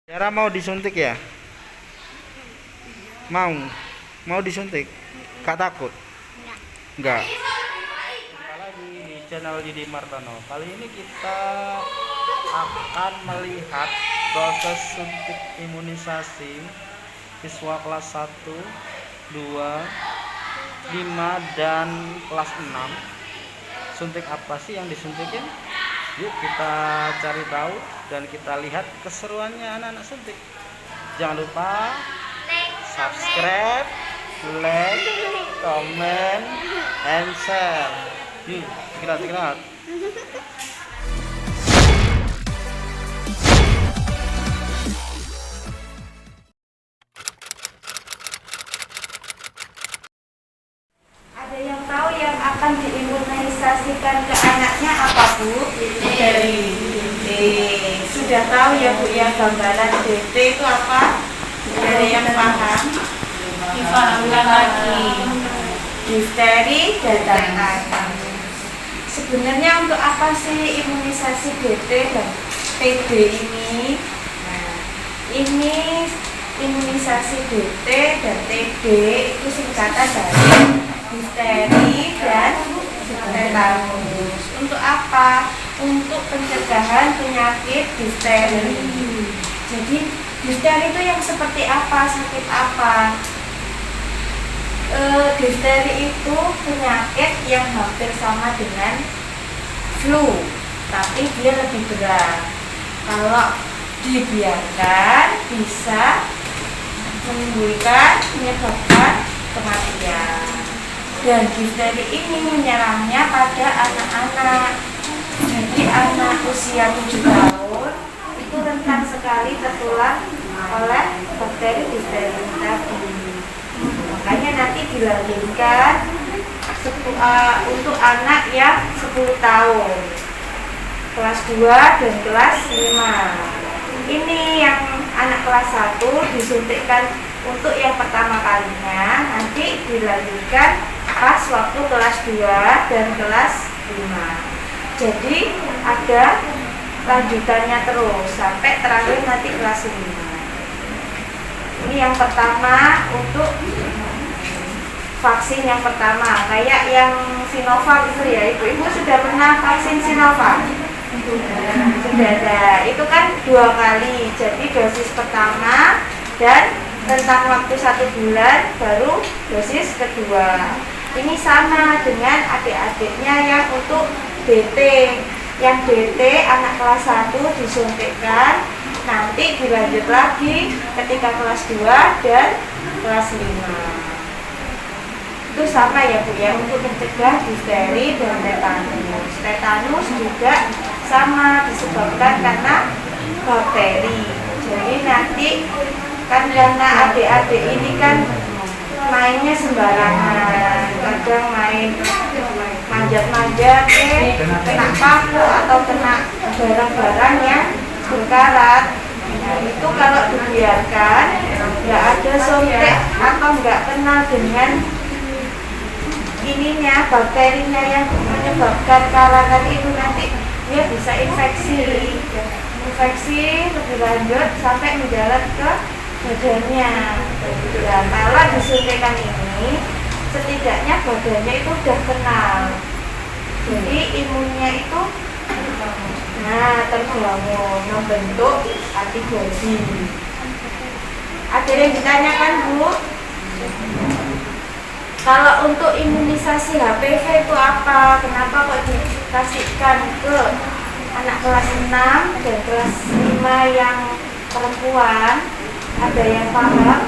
Tiara mau disuntik ya? Mau? Mau disuntik? Kak takut? Enggak. Jumpa lagi di channel Yudi Martono. Kali ini kita akan melihat proses suntik imunisasi siswa kelas 1, 2, 5, dan kelas 6. Suntik apa sih yang disuntikin? Yuk kita cari tahu dan kita lihat keseruannya anak-anak suntik. Jangan lupa subscribe, like, comment, and share. Yuk, segera. Ada yang tahu yang akan diimunisasikan ke anaknya apa, Bu? Sudah tahu ya, Bu, ya, gambaran DT itu apa? Ada yang paham? Difahamkan lagi. Difteri dan TB. Sebenarnya untuk apa sih imunisasi DT dan TB ini? Nah, ini imunisasi DT dan TB itu singkatan dari difteri dan tetanus. Untuk apa? Untuk pencegahan penyakit difteri. Jadi difteri itu yang seperti apa? Sakit apa? Difteri itu penyakit yang hampir sama dengan flu, tapi dia lebih berat. Kalau dibiarkan bisa menyebabkan kematian. Dan difteri ini menyerangnya pada anak-anak. Jadi anak usia 7 tahun itu rentan sekali tertular oleh bakteri difteri tadi. Makanya nanti dilanjutkan untuk anak yang 10 tahun, kelas 2 dan kelas 5. Ini yang anak kelas 1 disuntikkan untuk yang pertama kalinya, nanti dilanjutkan pas waktu kelas 2 dan kelas 5. Jadi ada lanjutannya terus sampai terakhir nanti kelas 5. Ini yang pertama untuk vaksin yang pertama, kayak yang Sinovac itu ya, ibu-ibu sudah pernah vaksin Sinovac? Sudah ada, itu kan 2 kali, jadi dosis pertama dan rentang waktu 1 bulan baru dosis kedua. Ini sama dengan adik-adiknya yang untuk DT. Yang DT anak kelas 1 disuntikkan, nanti dilanjut lagi ketika kelas 2 dan kelas 5. Itu sama ya, Bu, ya, untuk mencegah difteri dan tetanus. Tetanus juga sama, disebabkan karena bakteri. Jadi nanti kan karena adik-adik ini kan mainnya sembarangan, kadang main manjat-manjat, kena paku atau kena barang-barang yang berkarat. Nah, itu kalau dibiarkan nggak ada suntik atau nggak kenal dengan ininya, bakterinya yang menyebabkan karatan itu, nanti dia bisa infeksi lebih lanjut sampai menjalar ke badannya. Ya, kalau disuntikan ini setidaknya badannya itu udah kenal, jadi imunnya itu terbangun, membentuk antibodi. Ada yang ditanyakan, Bu? Kalau untuk imunisasi HPV itu apa? Kenapa kok dikasihkan ke anak kelas 6 dan kelas 5 yang perempuan? Ada yang paham?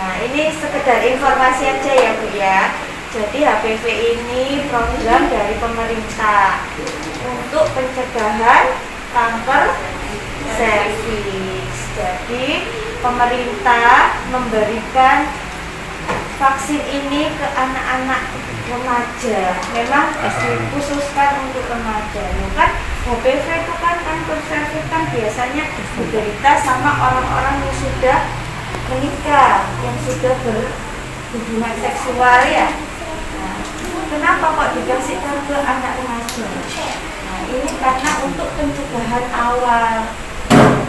Nah, ini sekedar informasi aja ya, Bu, ya. Jadi HPV ini program dari pemerintah untuk pencegahan kanker serviks. Jadi pemerintah memberikan vaksin ini ke anak-anak remaja. Memang dikhususkan untuk remaja. Kan HPV itu kan kanker serviks kan biasanya diderita sama orang-orang yang sudah menikah, yang sudah berhubungan seksual ya. Nah, kenapa kok dikasihkan ke anak remaja? Nah, ini karena untuk pencegahan awal.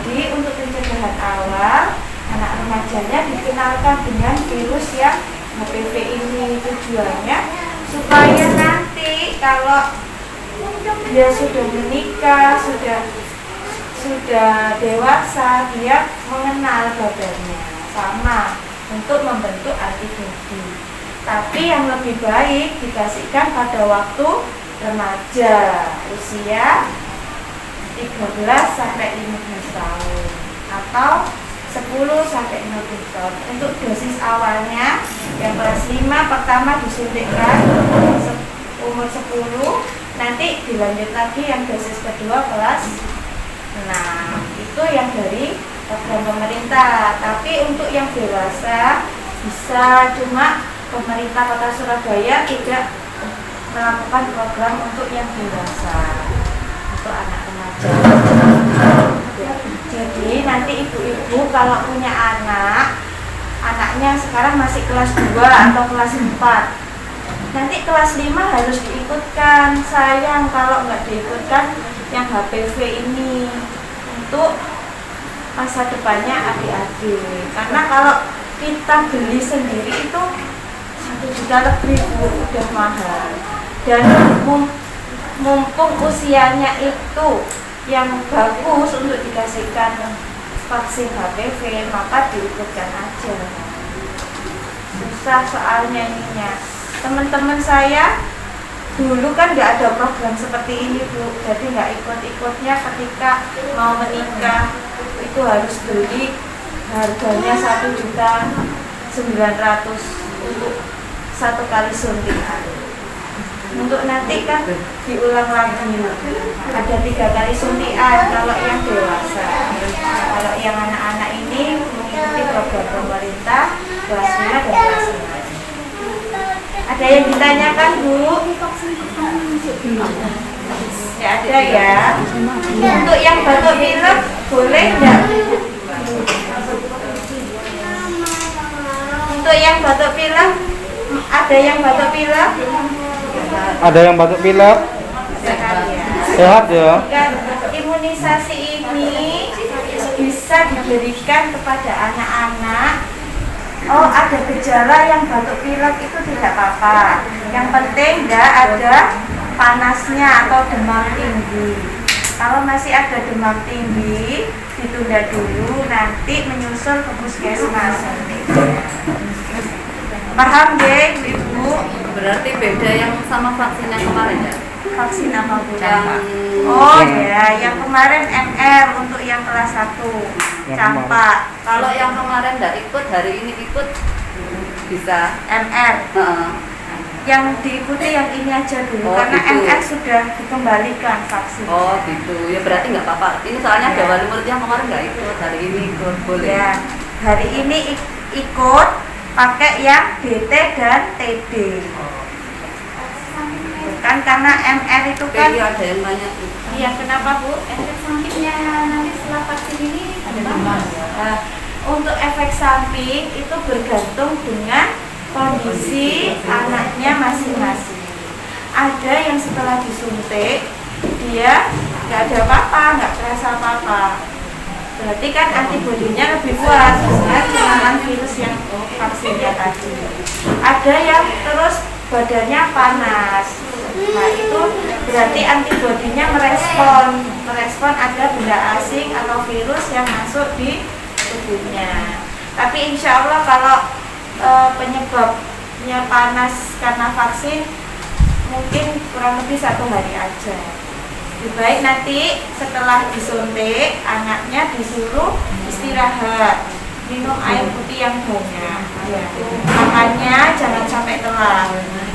Jadi untuk pencegahan awal, anak remajanya dikenalkan dengan virus yang HPV ini. Tujuannya supaya nanti kalau dia sudah menikah, sudah dewasa, dia mengenal badannya sama untuk membentuk antibodi. Tapi yang lebih baik dikasihkan pada waktu remaja, usia 13 sampai 15 tahun atau 10 sampai 15 tahun. Untuk dosis awalnya yang kelas 5 pertama disuntikkan umur 10, nanti dilanjut lagi yang dosis kedua kelas 6. Itu yang dari program pemerintah. Tapi untuk yang dewasa bisa, cuma pemerintah Kota Surabaya tidak melakukan program untuk yang dewasa, untuk anak remaja. Jadi nanti ibu-ibu kalau punya anaknya sekarang masih kelas 2 atau kelas 4, nanti kelas 5 harus diikutkan. Sayang kalau nggak diikutkan yang HPV ini, untuk masa depannya adik-adik. Karena kalau kita beli sendiri itu 1 juta lebih, Bu, udah mahal. Dan mumpung usianya itu yang bagus untuk dikasihkan vaksin HPV, maka diikutkan aja. Susah soalnya ininya. Teman-teman saya dulu kan nggak ada program seperti ini, Bu. Jadi nggak ikut-ikutnya ketika mau menikah itu harus beli, harganya 1.900.000 untuk 1 kali suntikan. Untuk nanti kan diulang lagi, ada 3 kali suntikan kalau yang dewasa. Kalau yang anak-anak ini mengikuti program pemerintah kelas 5 dan kelas 6. Ada yang ditanyakan, Bu? Ya ada ya. Untuk yang batuk pilek boleh enggak? Untuk yang batuk pilek, ada yang batuk pilek? Ada yang batuk pilek? Sehat ya. Dan imunisasi ini bisa diberikan kepada anak-anak. Oh, ada gejala yang batuk pilek itu tidak apa-apa. Yang penting enggak ada panasnya atau demam tinggi. Kalau masih ada demam tinggi, ditunda dulu, nanti menyusul ke puskesmas. Paham deh, Ibu? Berarti beda yang sama vaksin yang kemarin ya? Vaksin apa, Bu? Campak. Oh ya, yang kemarin MR untuk yang kelas 1, Yang campak. Kalau yang kemarin nggak ikut, hari ini ikut bisa. MR. Heeh. Yang diikuti yang ini aja dulu, Oh, karena gitu. MR sudah dikembalikan vaksin. Oh gitu, ya berarti nggak apa-apa. Ini soalnya ada wali murid yang kemarin nggak ikut, hari ini ikut, boleh. Ya, hari ini ikut pakai yang DT dan TD. Bukan karena MR itu kan. Iya, ada yang nanya tuh. Iya, kenapa, Bu? Efek sampingnya nanti setelah vaksin ini ada demam. Nah, untuk efek samping itu bergantung dengan kondisi anaknya masing-masing. Ada yang setelah disuntik dia nggak ada apa-apa, nggak terasa apa-apa. Berarti kan antibodinya lebih kuat dengan melawan virus yang vaksinnya tadi. Ada yang terus badannya panas. Nah, itu berarti antibodinya merespon ada benda asing atau virus yang masuk di tubuhnya. Tapi insya Allah kalau penyebabnya panas karena vaksin mungkin kurang lebih 1 hari aja. Lebih baik nanti setelah disuntik anaknya disuruh istirahat, minum air putih yang banyak ya. Makannya jangan sampai telat.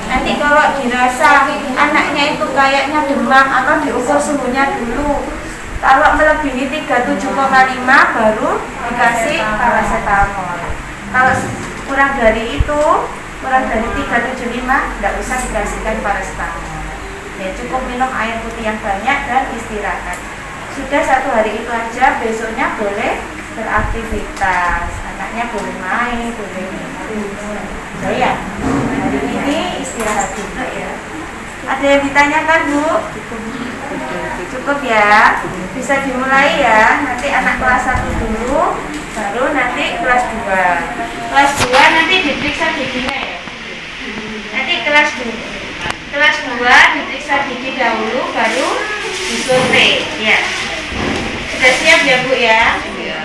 Nanti kalau dirasa anaknya itu kayaknya demam atau diukur suhunya dulu, kalau melebihi 37,5 baru dikasih paracetamol. Kalau kurang dari itu, kurang dari 375 tidak usah dikasihkan paracetamol. Ya cukup minum air putih yang banyak dan istirahat. Sudah 1 hari itu aja, besoknya boleh beraktivitas. Anaknya boleh main, boleh ya. Hari ini istirahat juga ya. Ada yang ditanyakan, Bu? Oke, cukup ya. Bisa dimulai ya. Nanti anak kelas 1 dulu, baru nanti kelas 2. Kelas 2 nanti diperiksa giginya ya. Nanti kelas 2 diperiksa gigi dahulu, baru disuntik ya. Sudah siap ya Bu ya? Iya.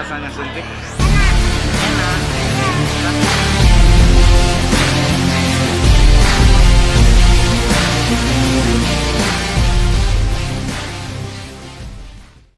rasanya suntik?